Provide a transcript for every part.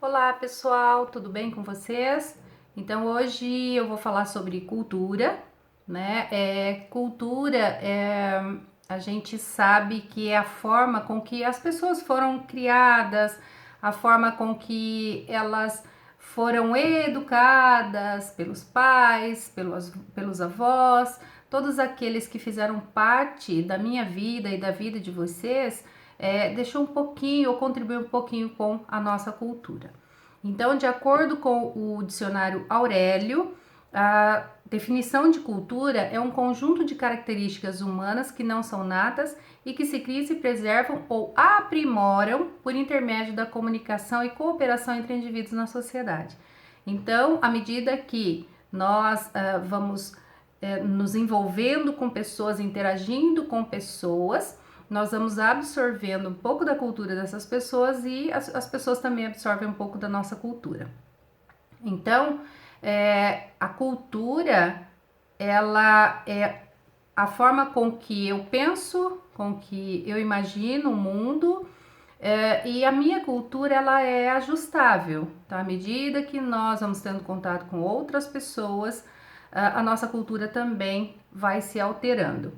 Olá pessoal, tudo bem com vocês? Então hoje eu vou falar sobre cultura, né? A gente sabe que é a forma com que as pessoas foram criadas, a forma com que elas foram educadas pelos pais, pelos avós, todos aqueles que fizeram parte da minha vida e da vida de vocês, deixou um pouquinho ou contribuiu um pouquinho com a nossa cultura. Então, de acordo com o dicionário Aurélio, a definição de cultura é um conjunto de características humanas que não são natas e que se criam, se preservam ou aprimoram por intermédio da comunicação e cooperação entre indivíduos na sociedade. Então, à medida que nós vamos nos envolvendo com pessoas, interagindo com pessoas, nós vamos absorvendo um pouco da cultura dessas pessoas e as pessoas também absorvem um pouco da nossa cultura. Então, a cultura, ela é a forma com que eu penso, com que eu imagino o mundo, e a minha cultura, ela é ajustável, tá? À medida que nós vamos tendo contato com outras pessoas, a nossa cultura também vai se alterando.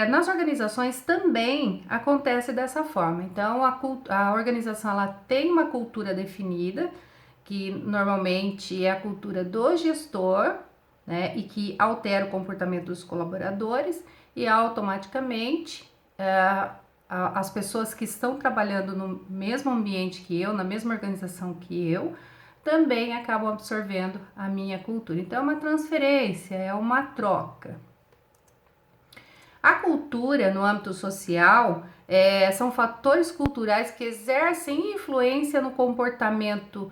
Nas organizações também acontece dessa forma. Então, a organização ela tem uma cultura definida, que normalmente é a cultura do gestor, né, e que altera o comportamento dos colaboradores e automaticamente as pessoas que estão trabalhando no mesmo ambiente que eu, na mesma organização que eu, também acabam absorvendo a minha cultura. Então, é uma transferência, é uma troca. A cultura no âmbito social são fatores culturais que exercem influência no comportamento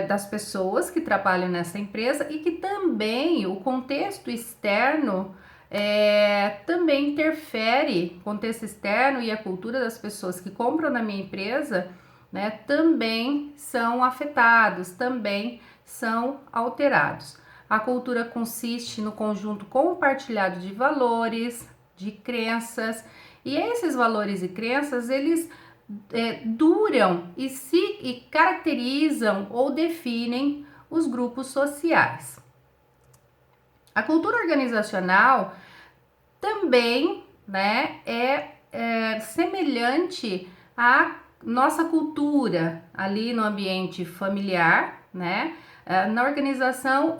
das pessoas que trabalham nessa empresa e que também o contexto externo também interfere, o contexto externo e a cultura das pessoas que compram na minha empresa, né, também são afetados, também são alterados. A cultura consiste no conjunto compartilhado de valores, de crenças, e esses valores e crenças, eles duram e caracterizam ou definem os grupos sociais. A cultura organizacional também, né, é semelhante à nossa cultura ali no ambiente familiar, né? Na organização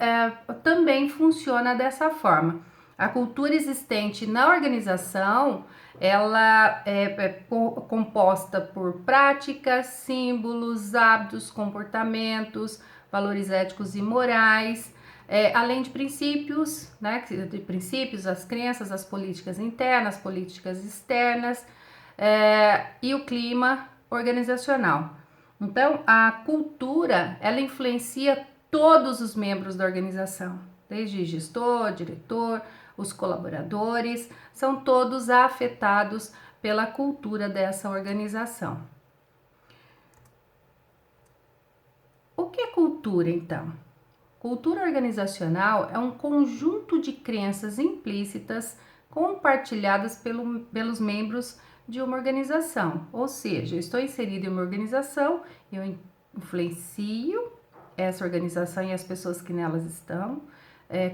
também funciona dessa forma. A cultura existente na organização, ela é composta por práticas, símbolos, hábitos, comportamentos, valores éticos e morais, além de princípios, né, as crenças, as políticas internas, políticas externas, e o clima organizacional. Então, a cultura, ela influencia todos os membros da organização, desde gestor, diretor, os colaboradores, são todos afetados pela cultura dessa organização. O que é cultura, então? Cultura organizacional é um conjunto de crenças implícitas compartilhadas pelos membros de uma organização. Ou seja, eu estou inserido em uma organização, eu influencio essa organização e as pessoas que nelas estão,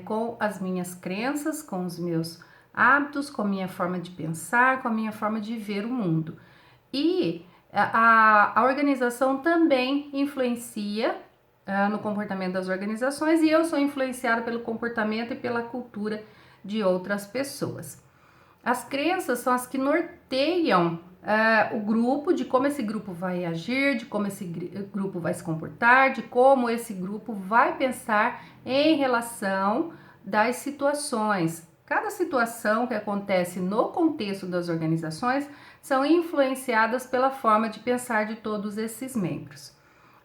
com as minhas crenças, com os meus hábitos, com a minha forma de pensar, com a minha forma de ver o mundo. E a organização também influencia no comportamento das organizações e eu sou influenciada pelo comportamento e pela cultura de outras pessoas. As crenças são as que norteiam o grupo, de como esse grupo vai agir, de como esse grupo vai se comportar, de como esse grupo vai pensar em relação das situações. Cada situação que acontece no contexto das organizações são influenciadas pela forma de pensar de todos esses membros.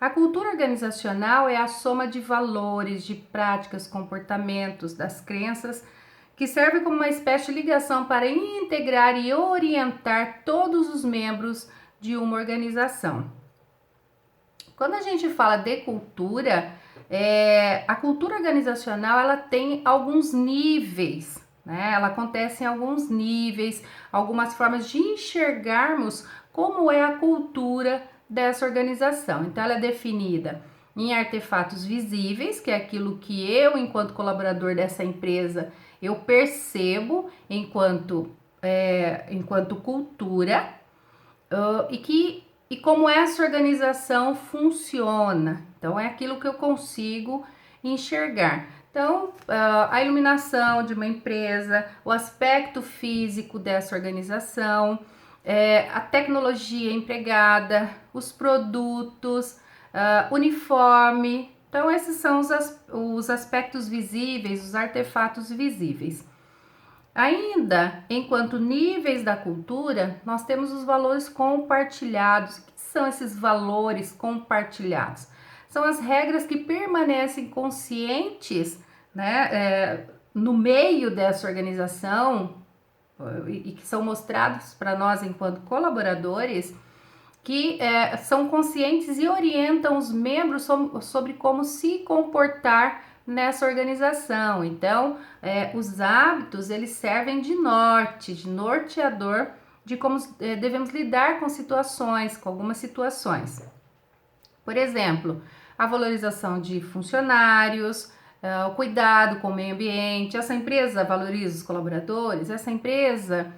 A cultura organizacional é a soma de valores, de práticas, comportamentos, das crenças, que serve como uma espécie de ligação para integrar e orientar todos os membros de uma organização. Quando a gente fala de cultura, a cultura organizacional ela tem alguns níveis, né? Ela acontece em alguns níveis, algumas formas de enxergarmos como é a cultura dessa organização. Então, ela é definida em artefatos visíveis, que é aquilo que eu, enquanto colaborador dessa empresa, eu percebo enquanto cultura, e como essa organização funciona. Então, é aquilo que eu consigo enxergar. Então, a iluminação de uma empresa, o aspecto físico dessa organização, a tecnologia empregada, os produtos, uniforme. Então, esses são os aspectos visíveis, os artefatos visíveis. Ainda, enquanto níveis da cultura, nós temos os valores compartilhados. O que são esses valores compartilhados? São as regras que permanecem conscientes, né, no meio dessa organização e que são mostrados para nós enquanto colaboradores, que são conscientes e orientam os membros sobre como se comportar nessa organização. Então, os hábitos, eles servem de norteador de como devemos lidar com situações, com algumas situações. Por exemplo, a valorização de funcionários, o cuidado com o meio ambiente. Essa empresa valoriza os colaboradores, essa empresa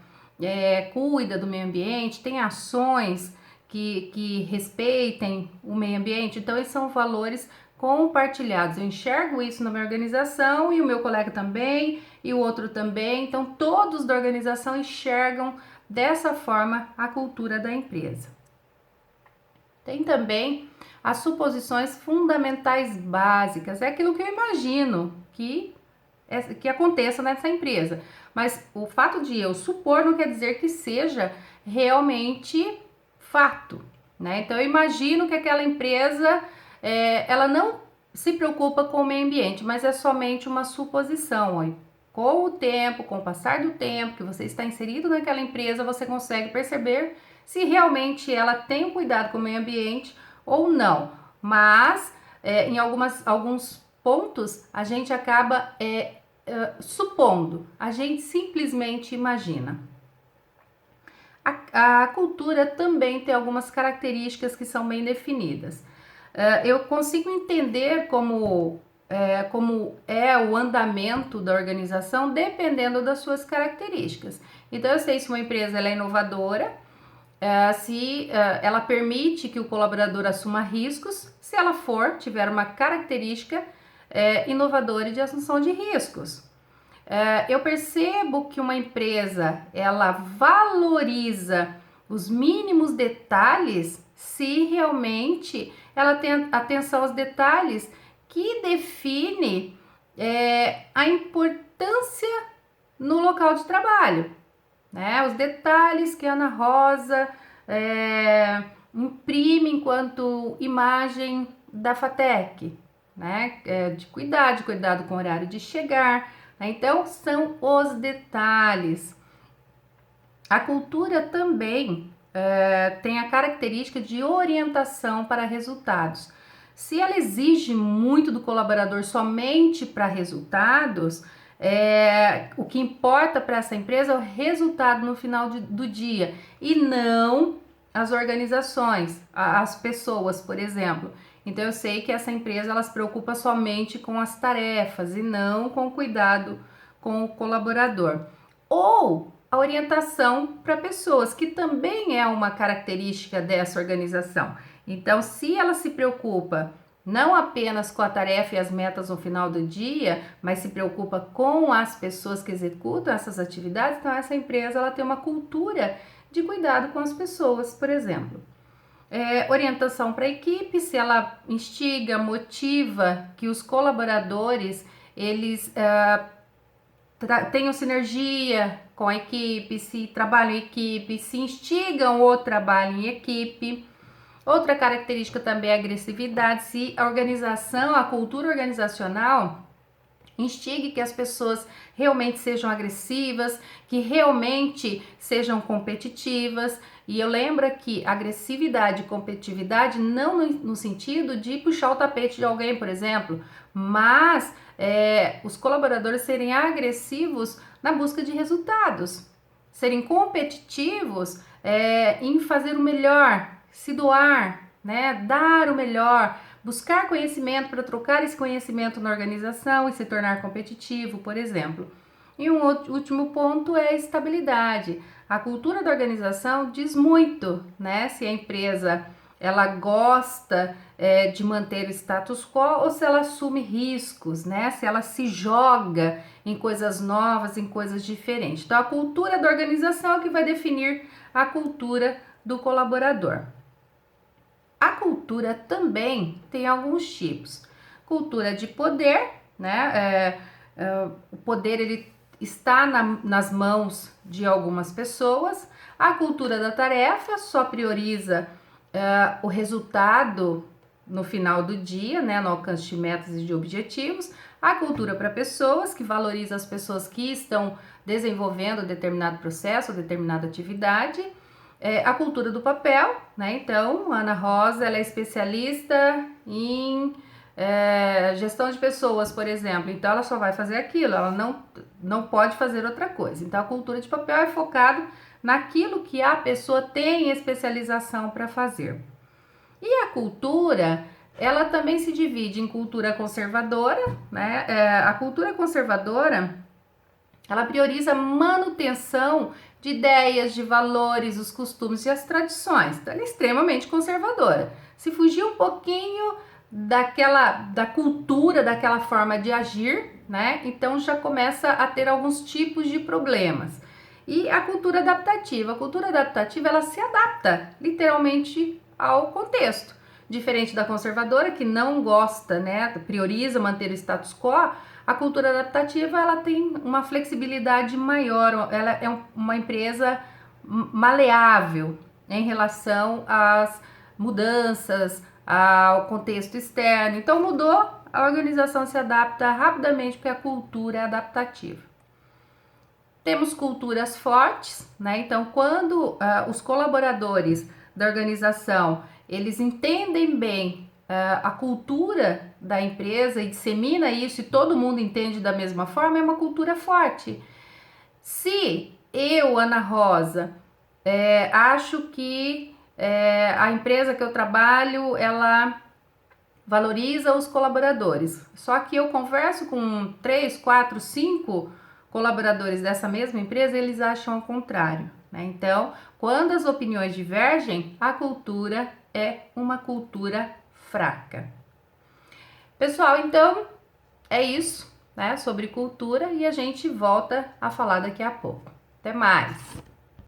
cuida do meio ambiente, tem ações que respeitem o meio ambiente. Então, esses são valores compartilhados. Eu enxergo isso na minha organização e o meu colega também e o outro também. Então, todos da organização enxergam dessa forma a cultura da empresa. Tem também as suposições fundamentais básicas. É aquilo que eu imagino que aconteça nessa empresa. Mas o fato de eu supor não quer dizer que seja realmente fato, né? Então, eu imagino que aquela empresa, ela não se preocupa com o meio ambiente, mas é somente uma suposição. Ó. Com o tempo, com o passar do tempo que você está inserido naquela empresa, você consegue perceber se realmente ela tem um cuidado com o meio ambiente ou não. Mas, em alguns pontos, a gente acaba supondo, a gente simplesmente imagina. A cultura também tem algumas características que são bem definidas. Eu consigo entender como é o andamento da organização dependendo das suas características. Então, eu sei se uma empresa ela é inovadora, se ela permite que o colaborador assuma riscos, se ela tiver uma característica inovadora de assunção de riscos. Eu percebo que uma empresa ela valoriza os mínimos detalhes se realmente ela tem atenção aos detalhes que define a importância no local de trabalho, né? Os detalhes que a Ana Rosa imprime enquanto imagem da FATEC, né? De cuidado com o horário de chegar. Então, são os detalhes. A cultura também tem a característica de orientação para resultados. Se ela exige muito do colaborador somente para resultados, o que importa para essa empresa é o resultado no final do dia e não as organizações, as pessoas, por exemplo. Então, eu sei que essa empresa ela se preocupa somente com as tarefas e não com o cuidado com o colaborador. Ou a orientação para pessoas, que também é uma característica dessa organização. Então, se ela se preocupa não apenas com a tarefa e as metas no final do dia, mas se preocupa com as pessoas que executam essas atividades, então essa empresa ela tem uma cultura de cuidado com as pessoas, por exemplo. Orientação para a equipe, se ela instiga, motiva que os colaboradores eles tenham sinergia com a equipe, se trabalham em equipe, se instigam o trabalho em equipe. Outra característica também é a agressividade, se a organização, a cultura organizacional instigue que as pessoas realmente sejam agressivas, que realmente sejam competitivas. E eu lembro que agressividade e competitividade não no sentido de puxar o tapete de alguém, por exemplo, mas os colaboradores serem agressivos na busca de resultados, serem competitivos em fazer o melhor, se doar, né? Dar o melhor, buscar conhecimento para trocar esse conhecimento na organização e se tornar competitivo, por exemplo. E um último ponto é a estabilidade. A cultura da organização diz muito, né? Se a empresa ela gosta de manter o status quo ou se ela assume riscos, né? Se ela se joga em coisas novas, em coisas diferentes. Então, a cultura da organização é que vai definir a cultura do colaborador. A cultura também tem alguns tipos. Cultura de poder, né? O poder ele está nas mãos de algumas pessoas. A cultura da tarefa só prioriza o resultado no final do dia, né, no alcance de metas e de objetivos. A cultura para pessoas, que valoriza as pessoas que estão desenvolvendo determinado processo, determinada atividade. A cultura do papel, né? Então, a Ana Rosa ela é especialista em gestão de pessoas, por exemplo. Então, ela só vai fazer aquilo, ela não pode fazer outra coisa. Então, a cultura de papel é focado naquilo que a pessoa tem especialização para fazer. E a cultura, ela também se divide em cultura conservadora, né? A cultura conservadora, ela prioriza a manutenção de ideias, de valores, os costumes e as tradições. Então, ela é extremamente conservadora. Se fugir um pouquinho da cultura, daquela forma de agir, né? Então já começa a ter alguns tipos de problemas. E a cultura adaptativa, ela se adapta literalmente ao contexto. Diferente da conservadora, que não gosta, né, prioriza manter o status quo, a cultura adaptativa ela tem uma flexibilidade maior, ela é uma empresa maleável em relação às mudanças, ao contexto externo. Então mudou, a organização se adapta rapidamente porque a cultura é adaptativa. Temos culturas fortes, né? Então, quando os colaboradores da organização eles entendem bem a cultura da empresa e dissemina isso e todo mundo entende da mesma forma, é uma cultura forte. Se eu, Ana Rosa, acho que a empresa que eu trabalho, ela valoriza os colaboradores, só que eu converso com 3, 4, 5 colaboradores dessa mesma empresa, eles acham o contrário, né? Então, quando as opiniões divergem, a cultura é uma cultura fraca. Pessoal, então é isso, né, sobre cultura e a gente volta a falar daqui a pouco. Até mais!